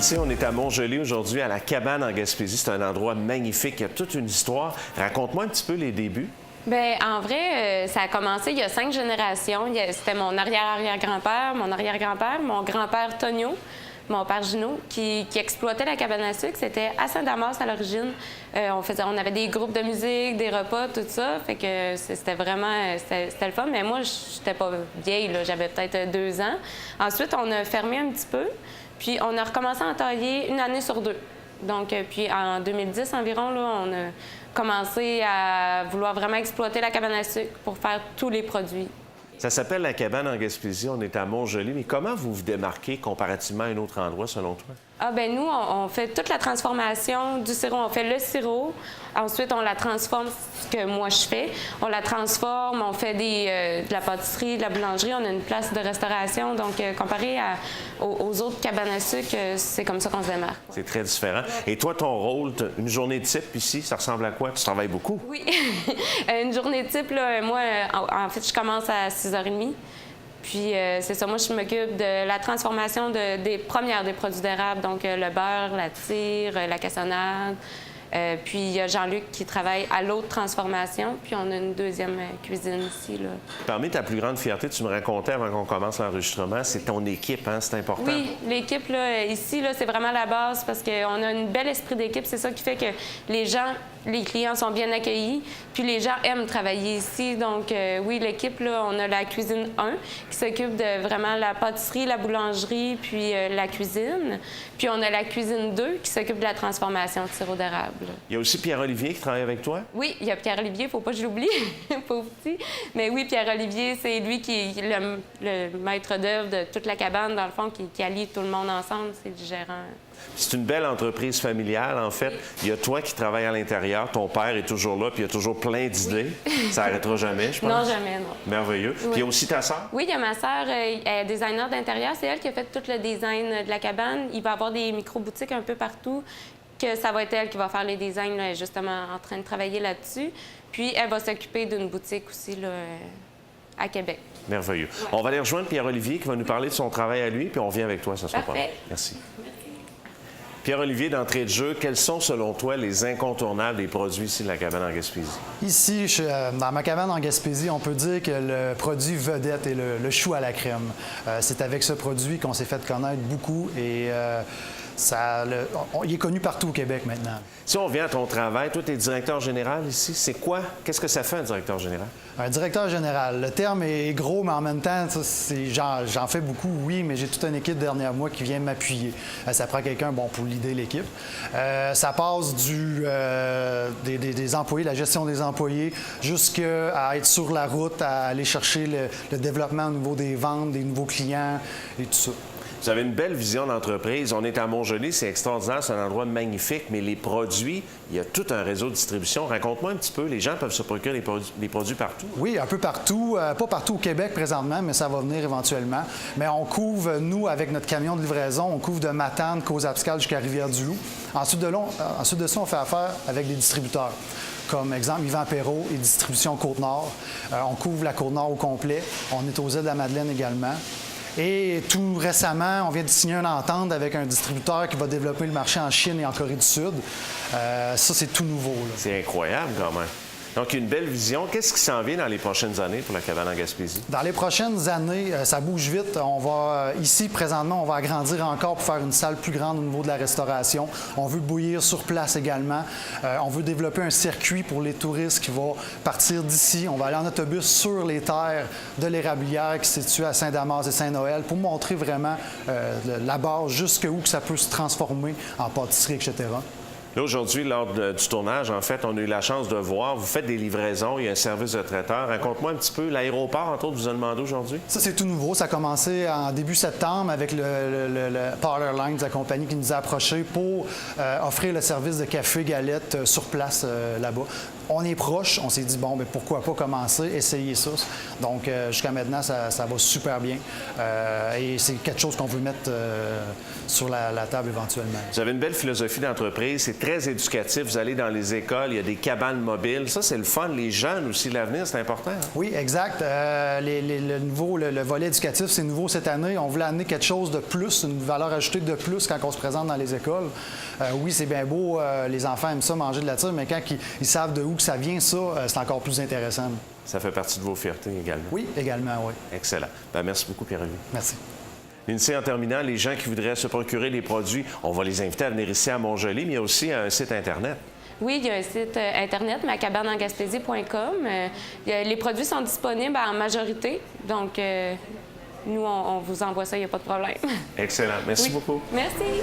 sais, on est à Montgelée aujourd'hui, à la cabane en Gaspésie. C'est un endroit magnifique. Il y a toute une histoire. Raconte-moi un petit peu les débuts. Bien, en vrai, ça a commencé il y a 5 générations. C'était mon arrière-arrière-grand-père, mon arrière-grand-père, mon grand-père Tonio, mon père Gino, qui exploitait la cabane à sucre. C'était à Saint-Damas à l'origine. On avait des groupes de musique, des repas, tout ça. Fait que c'était vraiment... C'était le fun. Mais moi, j'étais pas vieille, là. J'avais peut-être 2 ans. Ensuite, on a fermé un petit peu. Puis on a recommencé à entailler 1 année sur 2. Donc, puis en 2010 environ, là, on a commencé à vouloir vraiment exploiter la cabane à sucre pour faire tous les produits. Ça s'appelle la cabane en Gaspésie. On est à Montgelée. Mais comment vous vous démarquez comparativement à un autre endroit, selon toi? Ah ben nous, on fait toute la transformation du sirop. On fait le sirop. Ensuite, on la transforme, ce que moi je fais. On la transforme, on fait de la pâtisserie, de la boulangerie. On a une place de restauration. Donc, comparé aux autres cabanes à sucre, c'est comme ça qu'on se démarque. C'est très différent. Et toi, ton rôle, une journée type ici, ça ressemble à quoi? Tu travailles beaucoup? Oui. Une journée type, là, moi, en fait, je commence à 6h30. Puis, c'est ça, moi, je m'occupe de la transformation des premières des produits d'érable, donc le beurre, la tire, la cassonade. Puis, il y a Jean-Luc qui travaille à l'autre transformation. Puis, on a une deuxième cuisine ici, là. Parmi ta plus grande fierté, tu me racontais avant qu'on commence l'enregistrement, c'est ton équipe, hein? C'est important. Oui, l'équipe, là, ici, là, c'est vraiment la base parce qu'on a un bel esprit d'équipe. C'est ça qui fait que les clients sont bien accueillis, puis les gens aiment travailler ici. Donc, oui, l'équipe, là, on a la cuisine 1 qui s'occupe de vraiment la pâtisserie, la boulangerie, puis la cuisine. Puis on a la cuisine 2 qui s'occupe de la transformation de sirop d'érable. Il y a aussi Pierre-Olivier qui travaille avec toi? Oui, il y a Pierre-Olivier, il ne faut pas que je l'oublie, pauvre petit. Mais oui, Pierre-Olivier, c'est lui qui est le maître d'œuvre de toute la cabane, dans le fond, qui allie tout le monde ensemble. C'est le gérant. C'est une belle entreprise familiale, en fait. Il y a toi qui travailles à l'intérieur, ton père est toujours là, puis il y a toujours plein d'idées. Ça n'arrêtera jamais, je pense. Non, jamais, non. Merveilleux. Oui. Puis il y a aussi ta sœur? Oui, il y a ma sœur, elle est designer d'intérieur. C'est elle qui a fait tout le design de la cabane. Il va y avoir des micro-boutiques un peu partout, que ça va être elle qui va faire les designs, là, justement en train de travailler là-dessus. Puis elle va s'occuper d'une boutique aussi, là, à Québec. Merveilleux. Ouais. On va aller rejoindre Pierre-Olivier qui va nous parler de son travail à lui, puis on vient avec toi, ça sera pas. Merci. Pierre-Olivier, d'entrée de jeu, quels sont, selon toi, les incontournables des produits ici de la cabane en Gaspésie? Ici, dans ma cabane en Gaspésie, on peut dire que le produit vedette est le chou à la crème. C'est avec ce produit qu'on s'est fait connaître beaucoup et il est connu partout au Québec maintenant. Si on vient à ton travail, toi, tu es directeur général ici. C'est quoi? Qu'est-ce que ça fait, un directeur général? Un directeur général. Le terme est gros, mais en même temps, j'en fais beaucoup, oui, mais j'ai toute une équipe derrière moi qui vient m'appuyer. Ça prend quelqu'un pour l'idée l'équipe. Ça passe des employés, la gestion des employés, jusqu'à être sur la route, à aller chercher le développement au niveau des ventes, des nouveaux clients et tout ça. Vous avez une belle vision d'entreprise. On est à Montgelée, c'est extraordinaire, c'est un endroit magnifique, mais les produits, il y a tout un réseau de distribution. Raconte-moi un petit peu, les gens peuvent se procurer les produits partout? Oui, un peu partout. Pas partout au Québec présentement, mais ça va venir éventuellement. Mais on couvre, nous, avec notre camion de livraison, on couvre de Matane, Cause-Abscale jusqu'à Rivière-du-Loup. Ensuite de ça, on fait affaire avec des distributeurs. Comme exemple, Yvan Perrault et Distribution Côte-Nord. On couvre la Côte-Nord au complet. On est aux Îles-de-la-Madeleine également. Et tout récemment, on vient de signer une entente avec un distributeur qui va développer le marché en Chine et en Corée du Sud. Ça, c'est tout nouveau. C'est incroyable quand même. Donc, une belle vision. Qu'est-ce qui s'en vient dans les prochaines années pour la cabane en Gaspésie? Dans les prochaines années, ça bouge vite. Ici, présentement, on va agrandir encore pour faire une salle plus grande au niveau de la restauration. On veut bouillir sur place également. On veut développer un circuit pour les touristes qui va partir d'ici. On va aller en autobus sur les terres de l'Érablière qui se situe à Saint-Damas et Saint-Noël pour montrer vraiment la base jusqu'où ça peut se transformer en pâtisserie, etc. Là, aujourd'hui, lors du tournage, en fait, on a eu la chance de voir, vous faites des livraisons, il y a un service de traiteur. Raconte-moi un petit peu, l'aéroport, entre autres, vous a demandé aujourd'hui? Ça, c'est tout nouveau. Ça a commencé en début septembre avec le Power Lines, la compagnie qui nous a approchés pour offrir le service de café, galette sur place là-bas. On est proche, on s'est dit, bon, bien, pourquoi pas commencer, essayer ça. Donc, jusqu'à maintenant, ça va super bien. Et c'est quelque chose qu'on veut mettre sur la table éventuellement. Vous avez une belle philosophie d'entreprise, c'est très éducatif. Vous allez dans les écoles, il y a des cabanes mobiles. Ça, c'est le fun. Les jeunes aussi, l'avenir, c'est important. Hein? Oui, exact. Le volet éducatif, c'est nouveau cette année. On voulait amener quelque chose de plus, une valeur ajoutée de plus quand on se présente dans les écoles. Oui, c'est bien beau, les enfants aiment ça, manger de la tire, mais quand ils savent de où que ça vient, ça, c'est encore plus intéressant. Ça fait partie de vos fiertés également. Oui, également, oui. Excellent. Bien, merci beaucoup, Pierre-Olivier. Merci. Lindsay, en terminant, les gens qui voudraient se procurer des produits, on va les inviter à venir ici à Montjoly, mais il y a aussi un site Internet. Oui, il y a un site Internet, macabaneengaspésie.com. Les produits sont disponibles en majorité, donc nous, on vous envoie ça, il n'y a pas de problème. Excellent. Merci beaucoup. Merci.